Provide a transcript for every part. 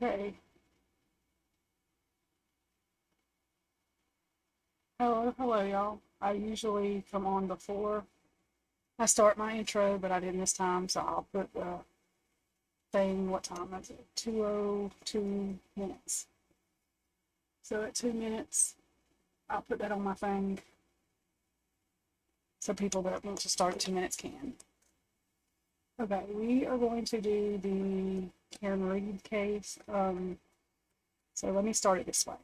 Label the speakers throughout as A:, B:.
A: Okay. Hello, y'all. I usually come on before I start my intro, but I didn't this time, so I'll put the thing. What time is it? 2:02 minutes. So at 2 minutes, I'll put that on my thing so people that want to start at 2 minutes can. Okay, we are going to do the Karen Reed case. So let me start it this way.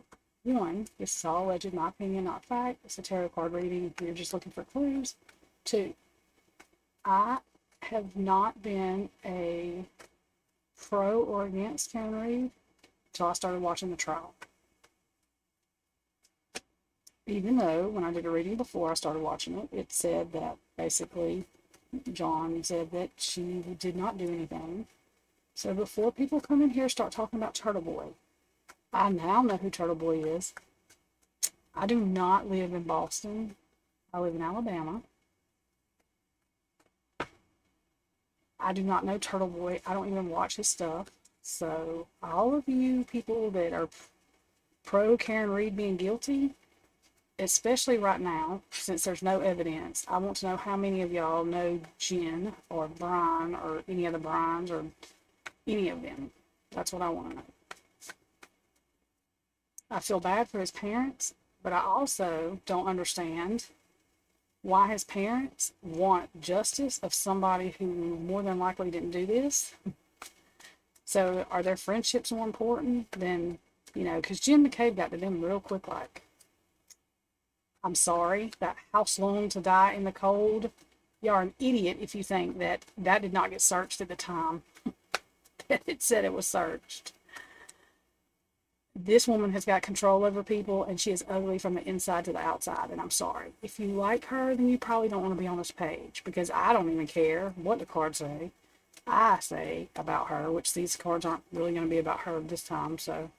A: One, this is all alleged, my opinion, not fact. It's a tarot card reading. You're just looking for clues. Two, I have not been a pro or against Karen Reed until I started watching the trial. Even though when I did a reading before I started watching it, it said that basically John said that she did not do anything. So before people come in here start talking about Turtle Boy, I now know who Turtle Boy is. I do not live in Boston. I live in Alabama. I do not know Turtle Boy. I don't even watch his stuff. So all of you people that are pro Karen Reed being guilty, especially right now, since there's no evidence, I want to know how many of y'all know Jen or Brian or any of the Brians or any of them. That's what I want to know. I feel bad for his parents, but I also don't understand why his parents want justice of somebody who more than likely didn't do this. So are their friendships more important than, because Jim McCabe got to them real quick, like, I'm sorry, that house loan to die in the cold. You are an idiot if you think that that did not get searched at the time that it said it was searched. This woman has got control over people, and she is ugly from the inside to the outside, and I'm sorry. If you like her, then you probably don't want to be on this page, because I don't even care what the cards say. I say about her, which these cards aren't really going to be about her this time, so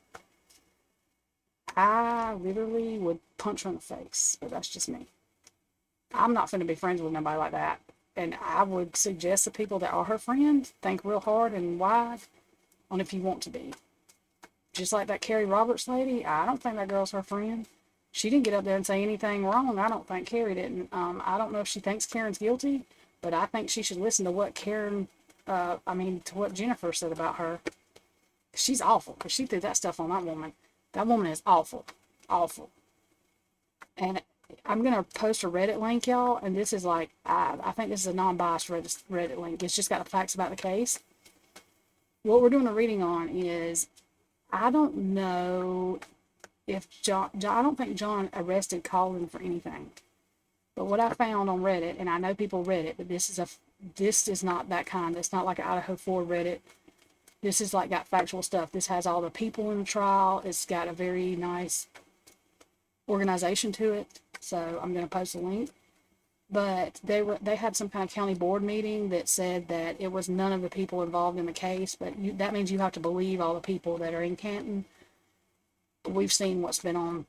A: I literally would punch her in the face, but that's just me. I'm not going to be friends with nobody like that, and I would suggest to people that are her friends, think real hard and wide on if you want to be. Just like that Carrie Roberts lady, I don't think that girl's her friend. She didn't get up there and say anything wrong. I don't think Carrie didn't. I don't know if she thinks Karen's guilty, but I think she should listen to what to what Jennifer said about her. She's awful, because she threw that stuff on that woman. That woman is awful. Awful. And I'm going to post a Reddit link, y'all, and this is like, I think this is a non-biased Reddit link. It's just got the facts about the case. What we're doing a reading on is, I don't know if I don't think John arrested Colin for anything. But what I found on Reddit, and I know people read it, but this is not that kind. It's not like an Idaho 4 Reddit. This is like got factual stuff. This has all the people in the trial. It's got a very nice organization to it. So I'm going to post a link. But they had some kind of county board meeting that said that it was none of the people involved in the case. But that means you have to believe all the people that are in Canton. We've seen what's been on.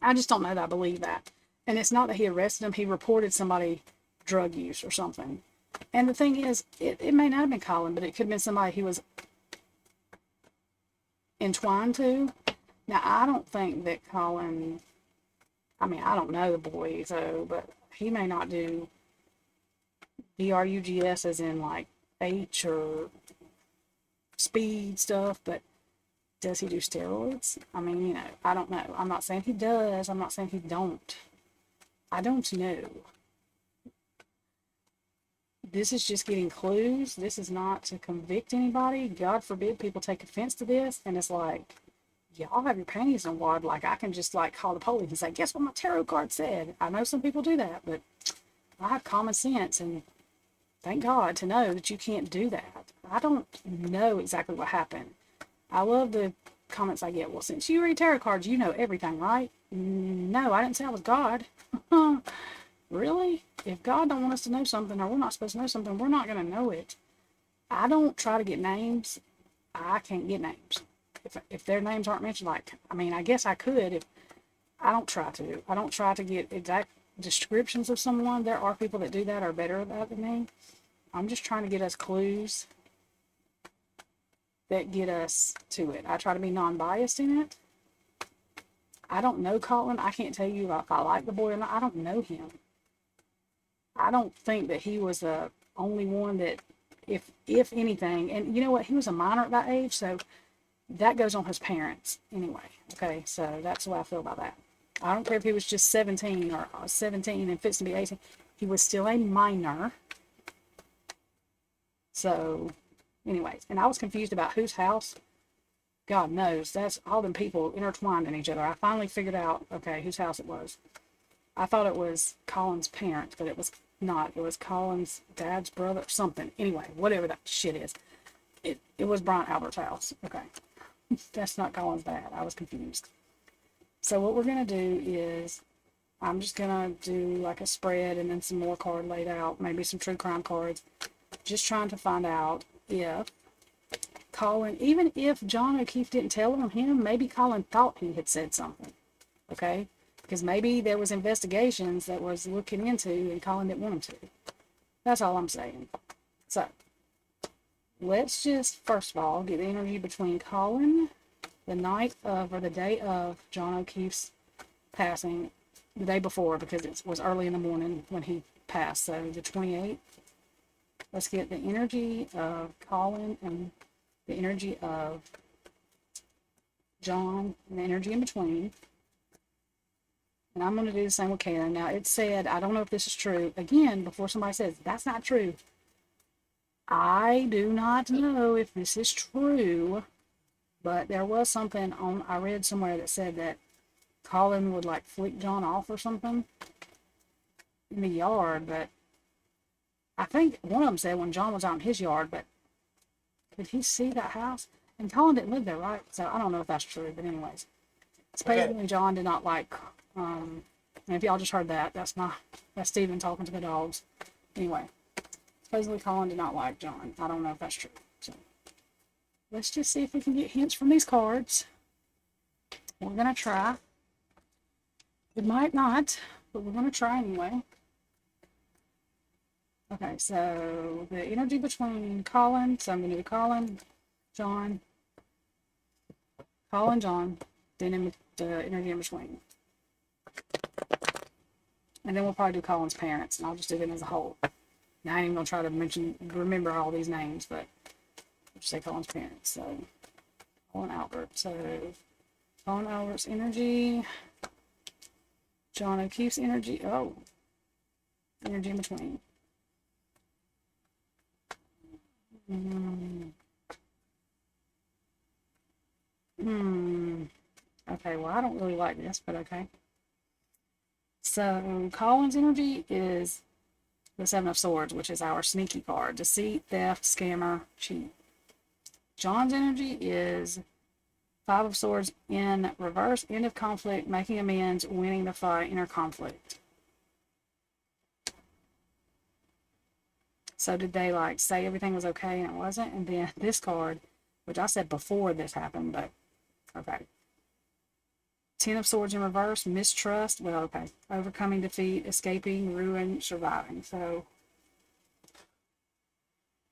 A: I just don't know that I believe that. And it's not that he arrested him. He reported somebody drug use or something. And the thing is, it may not have been Colin, but it could have been somebody he was entwined to. Now, I don't think that Colin, I don't know the boy, so, but he may not do drugs as in like H or speed stuff, but does he do steroids? I don't know. I'm not saying he does. I'm not saying he don't. I don't know. This is just getting clues. This is not to convict anybody. God forbid people take offense to this. And it's like, y'all have your panties in wad. Like, I can just like call the police and say, guess what my tarot card said? I know some people do that, but I have common sense, and thank God to know that you can't do that. I don't know exactly what happened. I love the comments I get. Well, since you read tarot cards, you know everything, right? No, I didn't say I was God. Really? If God don't want us to know something, or we're not supposed to know something, we're not going to know it. I don't try to get names. I can't get names. If their names aren't mentioned, I guess I could. If I don't try to. I don't try to get exact descriptions of someone. There are people that do that are better at that than me. I'm just trying to get us clues. that get us to it. I try to be non-biased in it. I don't know Colin. I can't tell you if I like the boy or not. I don't know him. I don't think that he was the only one that, if anything, and you know what, he was a minor at that age, so that goes on his parents anyway. Okay, so that's the way I feel about that. I don't care if he was just 17 or 17 and fits to be 18. He was still a minor. So, anyways, and I was confused about whose house. God knows, that's all them people intertwined in each other. I finally figured out, okay, whose house it was. I thought it was Colin's parents, but it was not. It was Colin's dad's brother, something. Anyway, whatever that shit is. It was Brian Albert's house. Okay. That's not Colin's dad. I was confused. So what we're going to do is, I'm just going to do like a spread and then some more card laid out, maybe some true crime cards. Just trying to find out if Colin, even if John O'Keefe didn't tell on him, maybe Colin thought he had said something. Okay? Because maybe there was investigations that was looking into and Colin didn't want him to. That's all I'm saying. So, let's just, first of all, get the interview between Colin the night of, or the day of John O'Keefe's passing, the day before, because it was early in the morning when he passed, so the 28th. Let's get the energy of Colin and the energy of John and the energy in between. And I'm going to do the same with Karen. Now, it said, I don't know if this is true. Again, before somebody says, that's not true. I do not know if this is true, but there was something I read somewhere that said that Colin would like flick John off or something in the yard, but I think one of them said when John was out in his yard, but could he see that house? And Colin didn't live there, right? So I don't know if that's true, but anyways. Supposedly John did not like, and if y'all just heard that, that's Stephen talking to the dogs. Anyway, supposedly Colin did not like John. I don't know if that's true. So let's just see if we can get hints from these cards. We're going to try. It might not, but we're going to try anyway. Okay, so the energy between Colin, so I'm going to do Colin, John, John, then the energy in between. And then we'll probably do Colin's parents, and I'll just do them as a whole. Now, I ain't even going to try to remember all these names, but I'll just say Colin's parents. So, Colin Albert. So, Colin Albert's energy, John O'Keefe's energy, energy in between. Okay, well, I don't really like this, but okay. So, Colin's energy is the Seven of Swords, which is our sneaky card. Deceit, theft, scammer, cheat. John's energy is Five of Swords in reverse, end of conflict, making amends, winning the fight, inner conflict. So did they like say everything was okay and it wasn't? And then this card, which I said before this happened, but okay. Ten of Swords in reverse, mistrust, well, okay. Overcoming defeat, escaping, ruin, surviving. So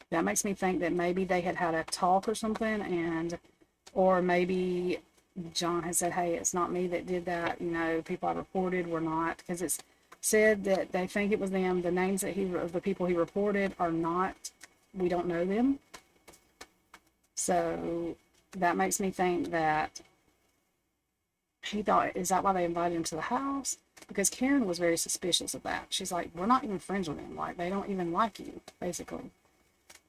A: that makes me think that maybe they had a talk or something, or maybe John had said, hey, it's not me that did that. You know, people I reported were not, because it's said that they think it was them. The names of the people he reported are not, we don't know them. So that makes me think that he thought, is that why they invited him to the house? Because Karen was very suspicious of that. She's like, we're not even friends with him. Like, they don't even like you, basically.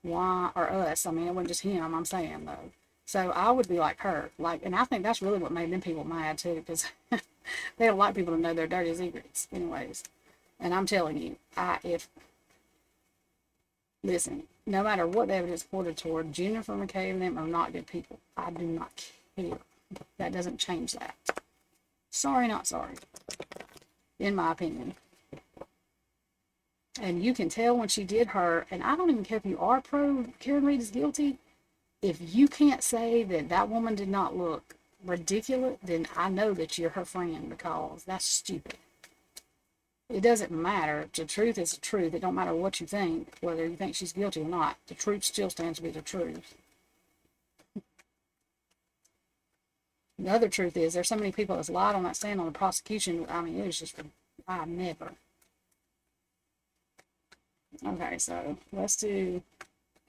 A: Why, or us? I mean, it wasn't just him, I'm saying, though. So I would be like her. Like, and I think that's really what made them people mad, too, because they don't like people to know their dirty secrets, anyways. And I'm telling you, listen, no matter what the evidence pointed toward, Jennifer McKay and them are not good people. I do not care. That doesn't change that. Sorry, not sorry. In my opinion. And you can tell when she did her, and I don't even care if you are pro Karen Reed is guilty. If you can't say that that woman did not look ridiculous, then I know that you're her friend, because that's stupid. It doesn't matter. The truth is the truth. It don't matter what you think, whether you think she's guilty or not. The truth still stands to be the truth. The other truth is there's so many people that's lied on that stand on the prosecution. I mean, it was just, I never. Okay, so let's do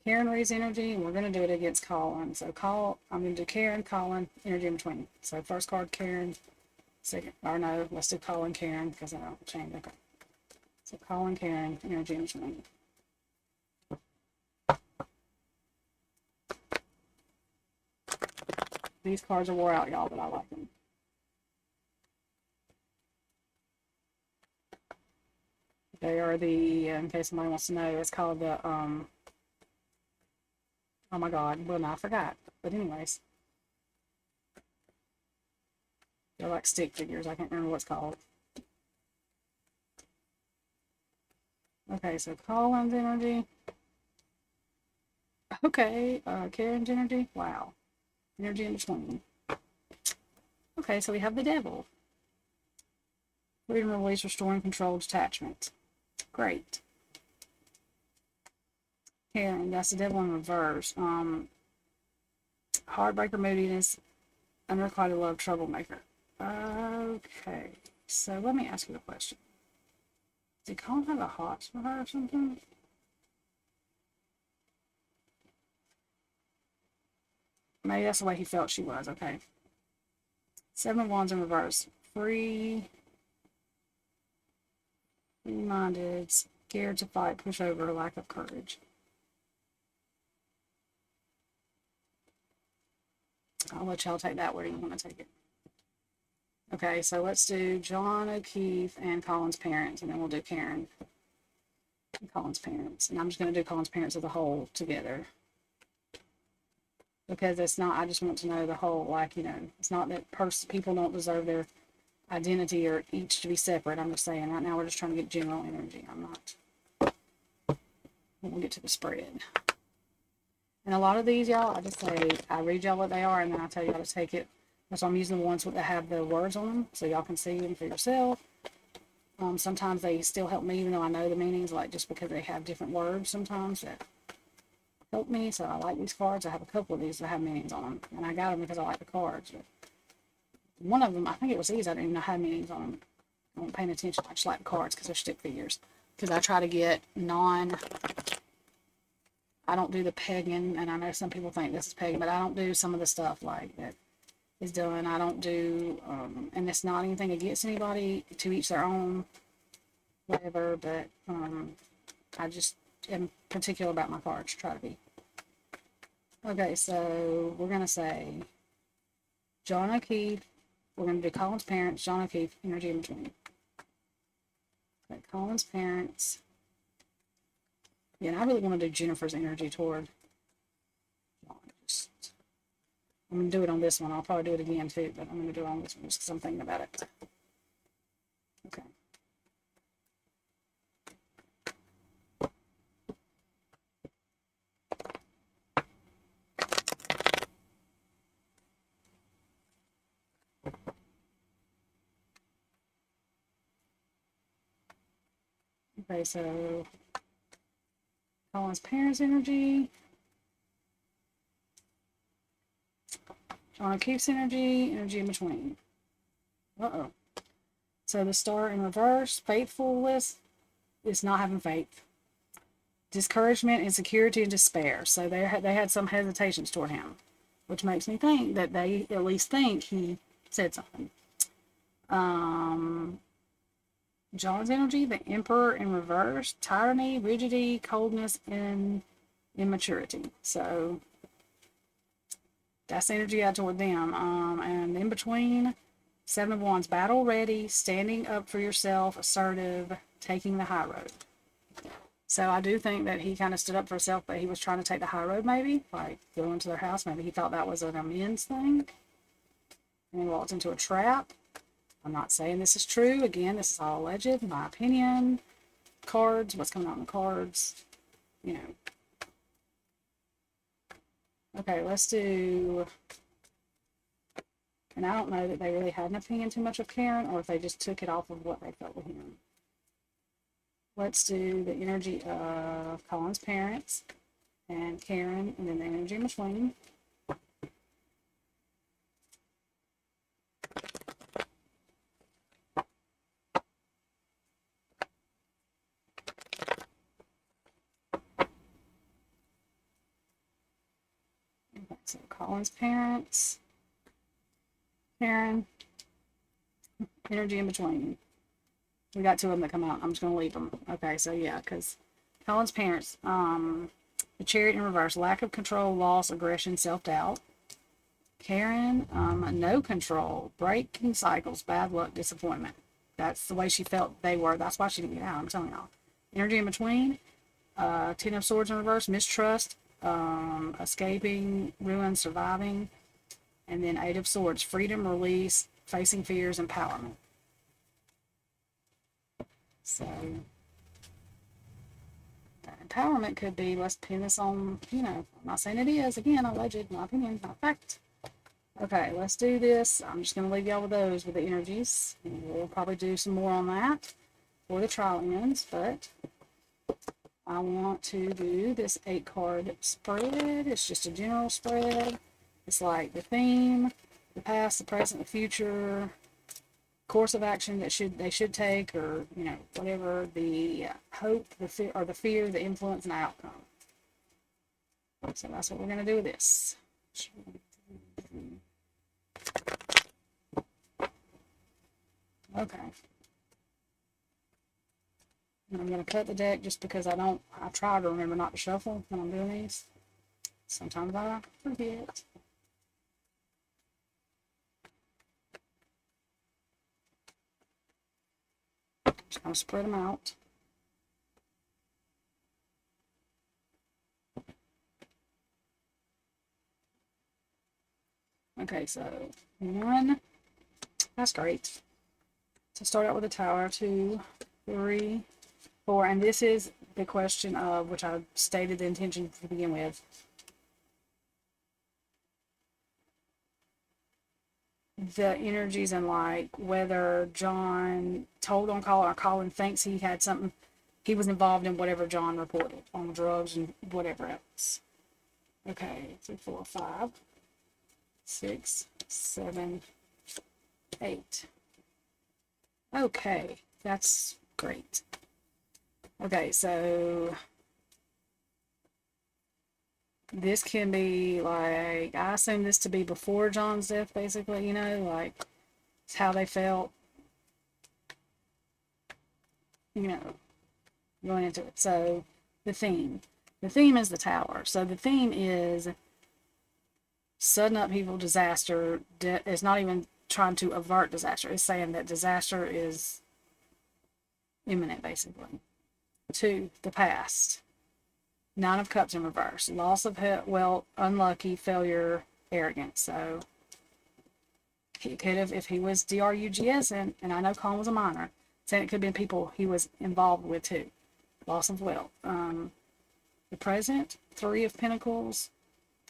A: Karen Reed's energy, and we're going to do it against Colin. So I'm going to do Karen, Colin, energy in between. So first card, Karen. Second, or no, let's do Colin, Karen, because I don't change. Okay. So Colin, Karen, energy in between. These cards are wore out, y'all, but I like them. They are the, in case somebody wants to know, it's called the, oh my God, well, no, I forgot. But anyways, they're like stick figures. I can't remember what it's called. Okay, so Colin's energy. Okay, Karen's energy. Wow. Energy in between. Okay, so we have the devil. Freedom, release, restoring, control, detachment. Great. Karen, that's the devil in reverse. Heartbreaker, moodiness, unrequited love, troublemaker. Okay, so let me ask you a question. Did Colin have a hot for her or something? Maybe that's the way he felt she was. Okay. Seven of Wands in reverse. Free-minded, scared to fight, push over, lack of courage. I'll let y'all take that where you want to take it. Okay, so let's do John O'Keefe and Colin's parents, and then we'll do Karen and Colin's parents. And I'm just going to do Colin's parents as a whole together. Because it's not, I just want to know the whole, like, you know, it's not that people don't deserve their identity or each to be separate. I'm just saying right now we're just trying to get general energy. I'm not. We'll get to the spread. And a lot of these, y'all, I just say, I read y'all what they are, and then I tell y'all to take it. So I'm using the ones that have the words on them, so y'all can see them for yourself. Sometimes they still help me, even though I know the meanings, like just because they have different words sometimes that help me. So I like these cards. I have a couple of these that have meanings on them, and I got them because I like the cards. But one of them, I think it was these, I didn't even know had meanings on them. I wasn't paying attention. I just like the cards because they're stick figures. Because I try to get I don't do the pegging, and I know some people think this is pegging, but I don't do some of the stuff like that is done. I don't do, and it's not anything against anybody, to each their own, whatever, but I just am particular about my cards, try to be. Okay, so we're going to say John O'Keefe, we're going to do Colin's parents, John O'Keefe, energy in between. Okay, Colin's parents. Yeah, and I really want to do Jennifer's energy toward. I'm going to do it on this one. I'll probably do it again too, but I'm going to do it on this one just because I'm thinking about it. Okay. Okay, so Colin's parents' energy. John O'Keefe's energy in between. Uh-oh. So the star in reverse, faithfulness is not having faith. Discouragement, insecurity, and despair. So they had some hesitations toward him, which makes me think that they at least think he said something. John's energy, the Emperor in reverse, tyranny, rigidity, coldness, and immaturity. So that's the energy out toward them. And in between, Seven of Wands, battle ready, standing up for yourself, assertive, taking the high road. So I do think that he kind of stood up for himself, but he was trying to take the high road, maybe, like go into their house. Maybe he thought that was an amends thing, and he walked into a trap. I'm not saying this is true. Again, this is all alleged, my opinion. Cards, what's coming out in the cards, you know. Okay, let's do, and I don't know that they really had an opinion too much of Karen, or if they just took it off of what they felt with him. Let's do the energy of Colin's parents and Karen, and then the energy in between. So Colin's parents, Karen, energy in between. We got two of them that come out. I'm just going to leave them. Okay, so yeah, because Colin's parents, the Chariot in reverse, lack of control, loss, aggression, self-doubt. Karen, no control, breaking cycles, bad luck, disappointment. That's the way she felt they were. That's why she didn't get out. I'm telling y'all. Energy in between, Ten of Swords in reverse, mistrust, escaping, ruin, surviving. And then Eight of Swords, freedom, release, facing fears, empowerment. So, empowerment could be, let's pin this on, I'm not saying it is, again, alleged, my opinion, not fact. Okay, let's do this. I'm just going to leave y'all with those, with the energies. And we'll probably do some more on that for the trial ends, but I want to do this 8-card spread. It's just a general spread. It's like the theme, the past, the present, the future, course of action that they should take, or whatever, the hope, the fear, or the fear, the influence, and the outcome. So that's what we're going to do with this. Okay. And I'm going to cut the deck just because I try to remember not to shuffle when I'm doing these. Sometimes I forget. Just going to spread them out. Okay, so 1, that's great. So start out with a Tower, 2, 3, 4, and this is the question of, which I stated the intention to begin with. The energies and like whether John told on Colin or Colin thinks he had something, he was involved in whatever John reported on drugs and whatever else. Okay, 3, 4, 5, 6, 7, 8. Okay, that's great. Okay, so this can be like, I assume this to be before John's death, basically, like it's how they felt, going into it. So the theme is the Tower. So the theme is sudden upheaval, disaster. It's not even trying to avert disaster. It's saying that disaster is imminent, basically. 2, the past. 9 of Cups in reverse. Loss of health, unlucky, failure, arrogance. So he could have, if he was DRUGS, and I know Colin was a minor, saying it could have been people he was involved with too. Loss of wealth. The present, 3 of Pentacles,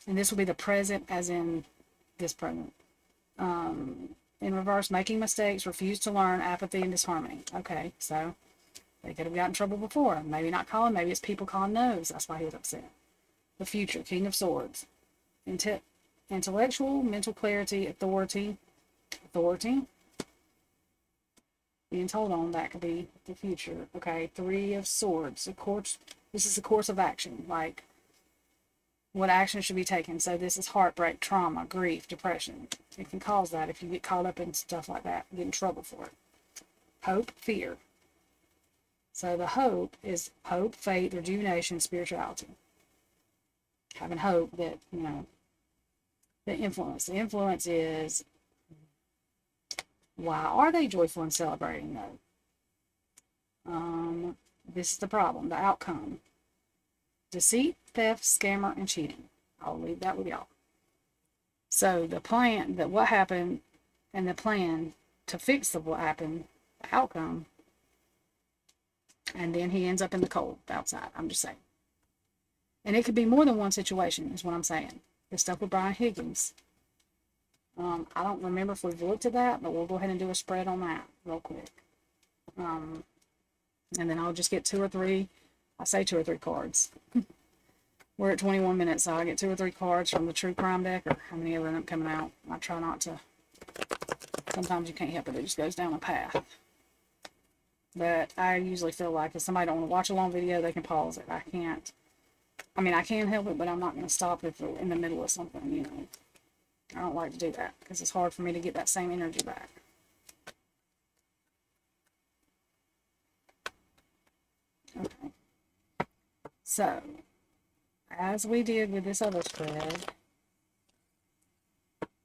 A: and this will be the present as in this present. In reverse, making mistakes, refuse to learn, apathy, and disharmony. Okay, so they could have gotten in trouble before. Maybe not Colin, maybe it's people Colin knows. That's why he was upset. The future, King of Swords. Intellectual, mental clarity, authority. Being told on, that could be the future. Okay, 3 of Swords. Of course, this is the course of action. Like, what action should be taken. So this is heartbreak, trauma, grief, depression. It can cause that if you get caught up in stuff like that. Get in trouble for it. Hope, fear. So the hope is hope, faith, rejuvenation, spirituality. Having hope that, the influence. The influence is, why are they joyful and celebrating though? This is the problem, the outcome. Deceit, theft, scammer, and cheating. I'll leave that with y'all. So the plan, that what happened, and the plan to fix what happened, the outcome, and then he ends up in the cold outside. I'm just saying. And it could be more than one situation, is what I'm saying. The stuff with Brian Higgins. I don't remember if we've looked at that, but we'll go ahead and do a spread on that real quick. And then I'll just get 2 or 3. I say 2 or 3 cards. We're at 21 minutes, so I get 2 or 3 cards from the True Crime deck, or how many ever end up coming out. I try not to. Sometimes you can't help it. It just goes down a path. But I usually feel like if somebody don't want to watch a long video, they can pause it. I can't I mean, I can help it, but I'm not going to stop if we're in the middle of something, you know. I don't like to do that because it's hard for me to get that same energy back. Okay. So, as we did with this other spread,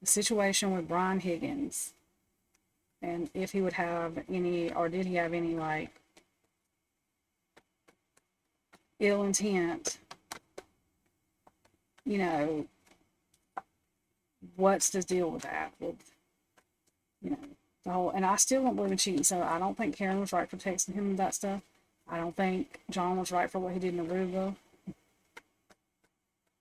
A: the situation with Brian Higgins, and if he would have any, or did he have any, like, ill intent, you know, what's the deal with that? With, you know, the whole, and I still don't believe in cheating, so I don't think Karen was right for texting him that stuff. I don't think John was right for what he did in Aruba.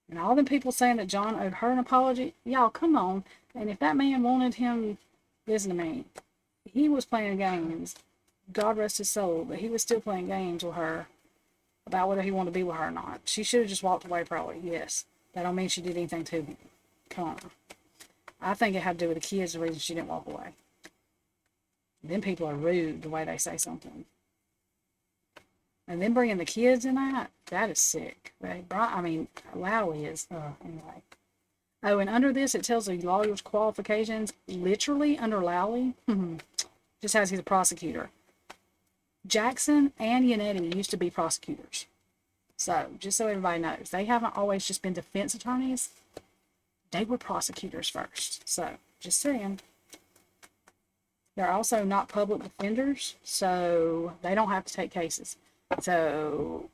A: And all them people saying that John owed her an apology, y'all, come on. And if that man wanted him, listen to me, he was playing games. God rest his soul, but he was still playing games with her about whether he wanted to be with her or not. She should have just walked away, probably. Yes. That don't mean she did anything to him. Come on. I think it had to do with the kids, the reason she didn't walk away. Then people are rude the way they say something. And then bringing the kids in that is sick. I mean, Lowry is, anyway. Oh, and under this, it tells the lawyer's qualifications. Literally, under Lowry, just has he's a prosecutor. Jackson and Yannetti used to be prosecutors. So, just so everybody knows, they haven't always just been defense attorneys. They were prosecutors first. So, just saying. They're also not public defenders, so they don't have to take cases. So,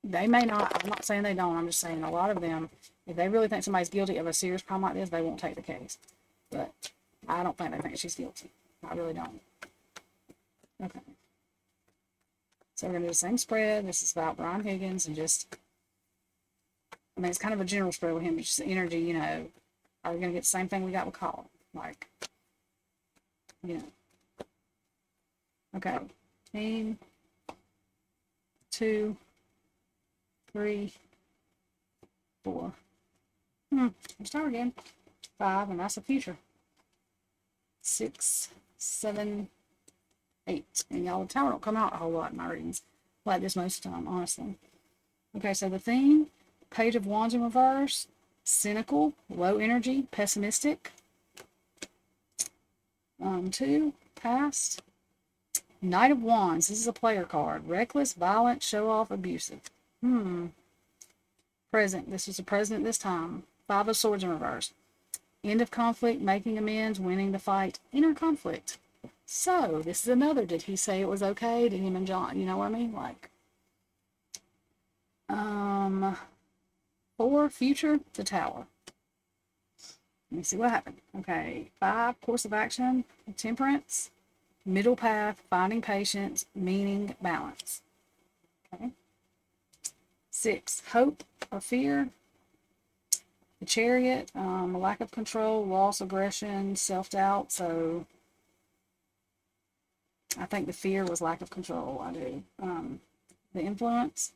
A: they may not, I'm not saying they don't, I'm just saying a lot of them, if they really think somebody's guilty of a serious crime like this, they won't take the case. But I don't think they think she's guilty. I really don't. Okay. So we're going to do the same spread. This is about Brian Higgins and just, I mean, it's kind of a general spread with him. It's just energy, you know. Are we going to get the same thing we got with Colin? Like, you know. Okay. Team. 2, 3, 4. Let's start again. 5, and that's the future. 6, 7, 8. And y'all, the tower don't come out a whole lot in my readings. Like this most of the time, honestly. Okay, so the theme, Page of Wands in reverse, cynical, low energy, pessimistic. 2, past. Knight of Wands, this is a player card. Reckless, violent, show-off, abusive. Present, this is the present this time. 5 of Swords in reverse. End of conflict, making amends, winning the fight, inner conflict. So, this is another, did he say it was okay? Did him and John, you know what I mean? Like, 4, future, the tower. Let me see what happened. Okay, 5, course of action, temperance, middle path, finding patience, meaning, balance. Okay. 6, hope or fear, the chariot, lack of control, loss, aggression, self-doubt. So I think the fear was lack of control. I do. The influence,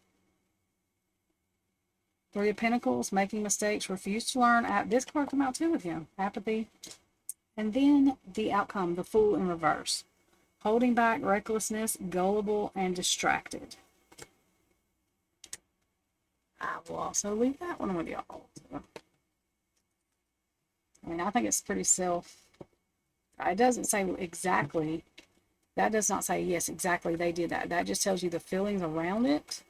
A: 3 of Pentacles, making mistakes, refuse to learn. This card came out too with him. Apathy. And then the outcome, the Fool in reverse. Holding back, recklessness, gullible, and distracted. I will also leave that one with y'all. I mean, I think it's pretty it doesn't say exactly, that does not say, yes, exactly, they did that. That just tells you the feelings around it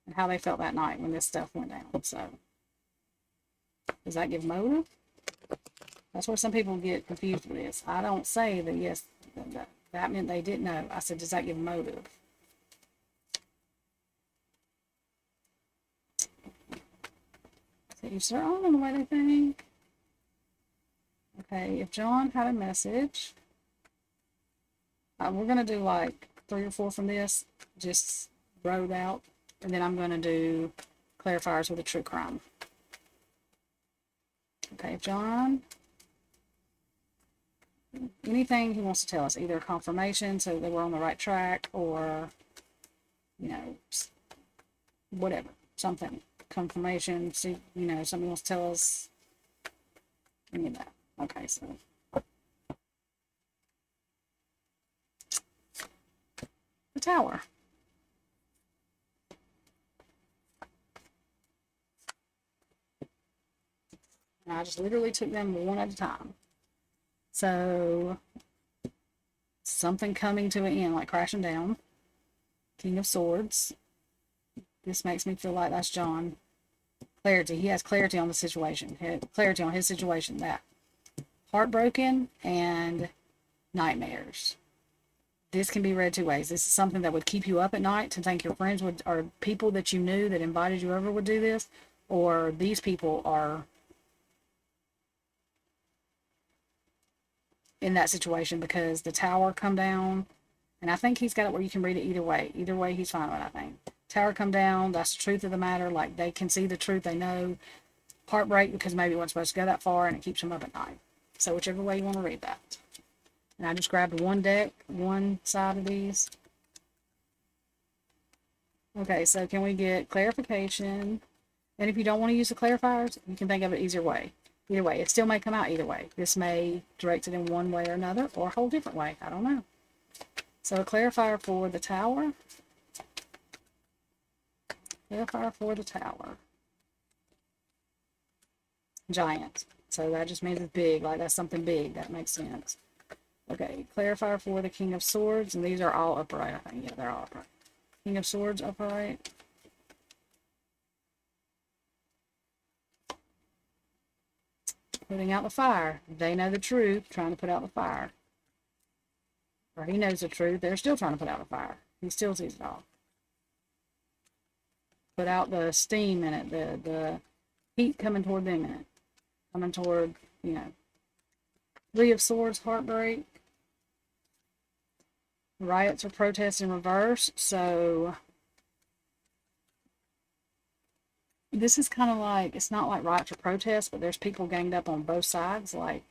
A: and how they felt that night when this stuff went down. So, does that give motive? That's where some people get confused with this. I don't say that, yes, that meant they didn't know. I said, does that give motive? So, each their own in the way they think. Okay, if John had a message, we're going to do like 3 or 4 from this, just wrote out, and then I'm going to do clarifiers with a true crime. Okay, if John, anything he wants to tell us, either a confirmation so that we're on the right track, or, you know, whatever, something, confirmation, see, you know, somebody wants to tell us any of that. Okay, so the tower. And I just literally took them one at a time. So, something coming to an end, like crashing down. King of Swords. This makes me feel like that's John. Clarity. He has clarity on the situation. Clarity on his situation. That. Heartbroken and nightmares. This can be read two ways. This is something that would keep you up at night to think your friends would, or people that you knew that invited you over would do this, or these people are in that situation because the tower come down, and I think he's got it where you can read it either way. Either way, he's fine with it, I think. Tower come down, that's the truth of the matter. Like, they can see the truth, they know. Heartbreak because maybe it wasn't supposed to go that far, and it keeps them up at night. So whichever way you want to read that. And I just grabbed one deck, one side of these. Okay, so can we get clarification? And if you don't want to use the clarifiers, you can think of it either way. Either way, it still may come out either way. This may direct it in one way or another, or a whole different way. I don't know. So a clarifier for the tower. Clarifier for the tower. Giant. So that just means it's big, like that's something big. That makes sense. Okay, clarifier for the King of Swords, and these are all upright, I think. Yeah, they're all upright. King of Swords, upright. Putting out the fire. They know the truth, trying to put out the fire. Or he knows the truth, they're still trying to put out the fire. He still sees it all. Put out the steam in it, the heat coming toward them in it. Coming toward, you know. Three of Swords, heartbreak. Riots or protests in reverse. So this is kind of like, it's not like riots or protests, but there's people ganged up on both sides, like,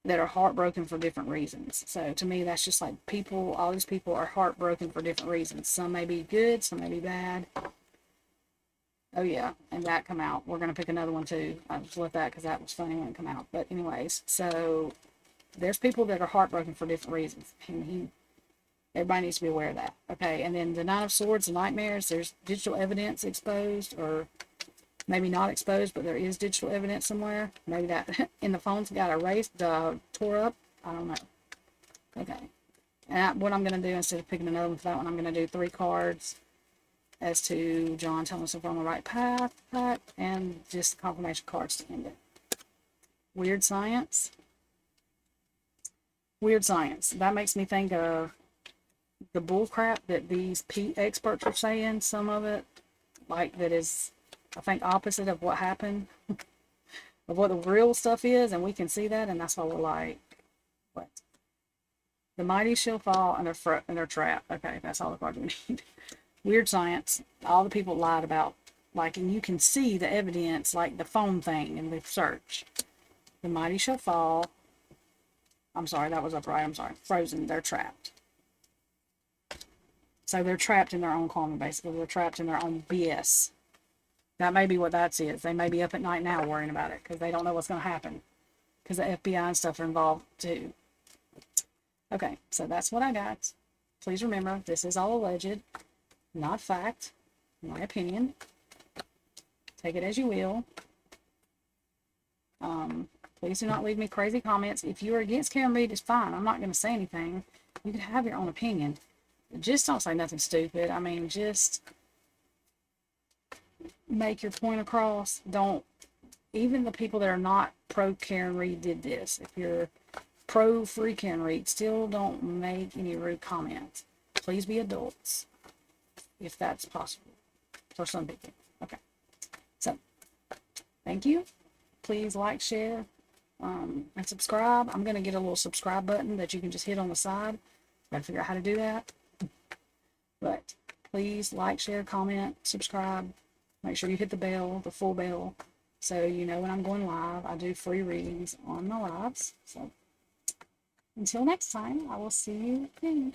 A: that are heartbroken for different reasons. So to me, that's just like people, all these people are heartbroken for different reasons. Some may be good, some may be bad. Oh yeah, and that come out. We're going to pick another one too. I just left that because that was funny when it come out. But anyways, so there's people that are heartbroken for different reasons. And everybody needs to be aware of that. Okay, and then the Nine of Swords, the nightmares, there's digital evidence exposed, or maybe not exposed, but there is digital evidence somewhere. Maybe that in the phones got erased, tore up. I don't know. Okay. And what I'm going to do, instead of picking another one for that one, I'm going to do 3 cards as to John telling us if we're on the right path, and just confirmation cards to end it. Weird science. Weird science. That makes me think of the bullcrap that these experts are saying. Some of it, like, that is, I think, opposite of what happened, of what the real stuff is, and we can see that, and that's why we're like, what? The mighty shall fall and they're trapped. Okay, that's all the cards we need. Weird science. All the people lied about, like, and you can see the evidence, like the phone thing in the search. The mighty shall fall. I'm sorry, that was upright. I'm sorry. Frozen. They're trapped. So they're trapped in their own karma, basically. They're trapped in their own BS. That may be what that is. They may be up at night now worrying about it because they don't know what's going to happen. Because the FBI and stuff are involved too. Okay, so that's what I got. Please remember, this is all alleged, not fact, my opinion. Take it as you will. Please do not leave me crazy comments. If you are against Karen Reed, it's fine. I'm not going to say anything. You can have your own opinion. Just don't say nothing stupid. I mean, just make your point across. Don't, even the people that are not pro Karen Reed did this. If you're pro free Karen Reed, still don't make any rude comments. Please be adults, if that's possible for some people. Okay, so thank you. Please like, share, and subscribe. I'm going to get a little subscribe button that you can just hit on the side. Got to figure out how to do that. But please like, share, comment, subscribe. Make sure you hit the bell, the full bell, so you know when I'm going live. I do free readings on my lives. So until next time, I will see you then.